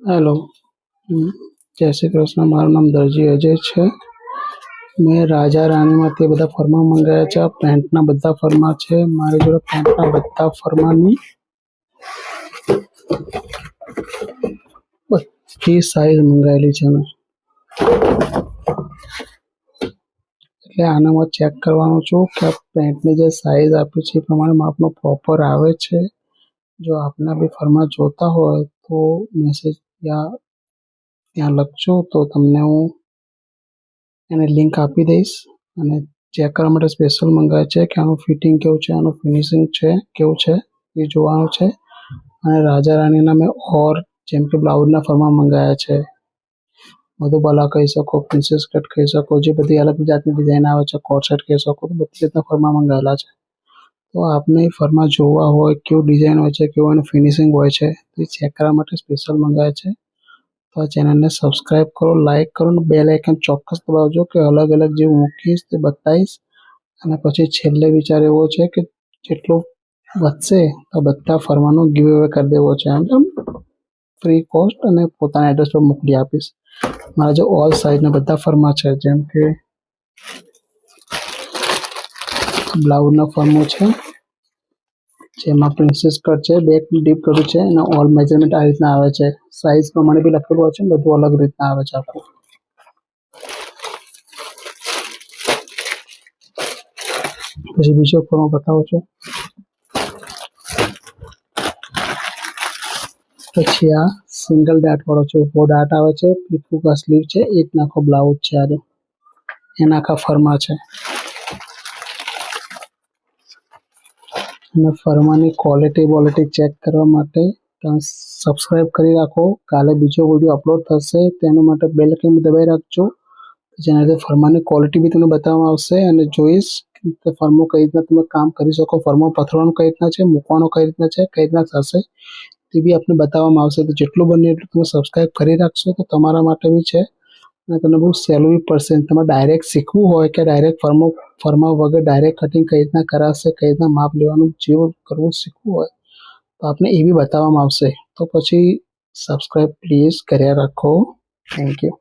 Hello. જય શ્રી કૃષ્ણ. મારું નામ દરજી અજય છે. મેં રાજા રાણીમાંથી બધા ફરમા મંગાવ્યા છે. આ પેન્ટના બધા ફરમા છે. મારી જોડે પેન્ટના બધા ફરમાની બધી સાઈઝ મંગાવેલી છે મેં. એટલે આનામાં ચેક કરવાનું છું કે આ પેન્ટની જે સાઈઝ આપી છે એ પ્રમાણે માપનો પ્રોપર આવે છે. જો આપના બી ફરમા જોતા હોય તો મેસેજ ત્યાં લખજો તો તમને હું એની લિંક આપી દઈશ. અને ચેક કરવા માટે સ્પેશિયલ મંગાવે છે કે આનું ફિટિંગ કેવું છે, આનું ફિનિશિંગ છે કેવું છે એ જોવાનું છે. અને રાજા રાણીના મેં જેમ કે બ્લાઉઝના ફરમા મંગાવ્યા છે. મધુબાલા કહી શકો, પ્રિન્સેસ કટ કહી શકો, જે બધી અલગ જાતની ડિઝાઇન આવે છે, કોટ સેટ કહી શકો, તો બધી રીતના ફરમા મંગાવેલા છે. તો આપને એ ફરમા જોવા હોય, કેવું ડિઝાઇન હોય છે, કેવું એનું ફિનિશિંગ હોય છે, તો એ ચેક કરવા માટે સ્પેશિયલ મંગાવે છે. તો આ ચેનલને સબસ્ક્રાઈબ કરો, લાઇક કરો અને બેલ આઇકન ચોક્કસ દબાવજો કે અલગ અલગ જે મૂકીશ તે બતાવીશ. અને પછી છેલ્લે વિચાર એવો છે કે જેટલું વધશે તો બધા ફરવાનો ગીવ અવે કરી દેવો છે. એમ ફ્રી કોસ્ટ અને પોતાના એડ્રેસ પર મોકલી આપીશ. મારા જે ઓલ સાઇઝના બધા ફરમા છે, જેમ કે બ્લાઉઝનો ફરમો છે જેમાં પ્રિન્સેસ કટ છે, બેક ડીપ કર્યું છે અને ઓલ મેજરમેન્ટ આ રીતના આવે છે. સાઇઝ પ્રમાણે બી લખેલું હોય છે, બધું અલગ રીતના આવે છે આખું. પછી બીજો ફરમો બતાવું છું. પછી આ સિંગલ ડાટ વાળો છે, ઉભો ડાટ આવે છે, ફૂકા સ્લીવ છે, એક નાખો બ્લાઉઝ છે. આ એના આખા ફરમા છે. અને ફરમાની ક્વોલિટી ચેક કરવા માટે તમે સબસ્ક્રાઈબ કરી રાખો. કાલે બીજો વિડીયો અપલોડ થશે તેના માટે બેલ આઇકન દબાવી રાખજો, જેનાથી ફરમાની ક્વોલિટી બી તમને બતાવવામાં આવશે. અને જોઈશ કે ફરમો કઈ રીતના તમે કામ કરી શકો, ફરમો પથરવાનો કઈ રીતના છે, મૂકવાનો કઈ રીતના છે, કઈ રીતના થશે તે બી આપને બતાવવામાં આવશે. તો જેટલું બને એટલું તમે સબસ્ક્રાઈબ કરી રાખશો તો તમારા માટે બી છે અને તમને બહુ સહેલું બી પડશે. તમારે ડાયરેક્ટ શીખવું હોય કે ડાયરેક્ટ ફરમા વગર ડાયરેક્ટ કટિંગ કઈ રીતના કરાશે, કઈ રીતના માપ લેવાનું, જેવું કરવું શીખવું હોય તો આપને એ બી બતાવવામાં આવશે. તો પછી સબસ્ક્રાઈબ પ્લીઝ કર્યા રાખો. Thank you.